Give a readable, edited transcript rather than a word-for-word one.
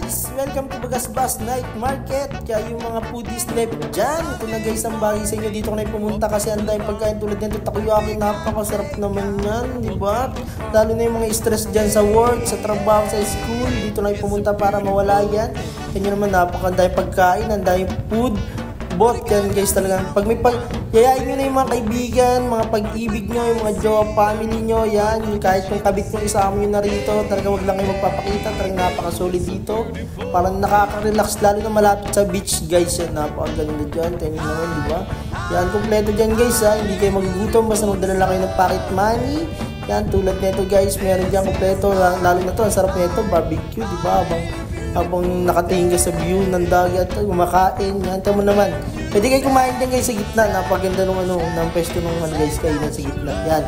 guys! Welcome to Bagasbas Night Market. Kaya yung mga foodies left dyan, ito na guys ang bagay sa inyo. Dito ko na pumunta kasi ang dahil pagkain tulad nito takoyaki, napakasarap naman yan, di ba? Lalo na yung mga stress dyan sa work, sa trabaho, sa school, dito na pumunta para mawala yan. Kanya naman napakandahing pagkain, ang dahing food bot yan guys, talagang pag may yayain nyo na yung mga kaibigan, mga pag-ibig nyo, yung mga jowa, family nyo, yan, kahit yung kabit nyo isama nyo na rito, talaga wag lang kayo magpapakita, talagang napaka-solid dito, parang nakaka-relax, lalo na malapit sa beach guys, yan, napakaganda dyan, tingin naman, di ba? Yan, kompleto dyan guys ha, hindi kayo magugutom, basta magdala lang kayo ng pocket money, yan, tulad nito guys, meron dyan kompleto, lalo na to, ang sarap nito, barbecue, di ba, habang nakatingin ka sa view ng dagat, kumakain, yan, tama naman. Pwede kayo kumain din guys sa gitna, napaganda ng ng pwesto ng guys kayo sa gitna, yan.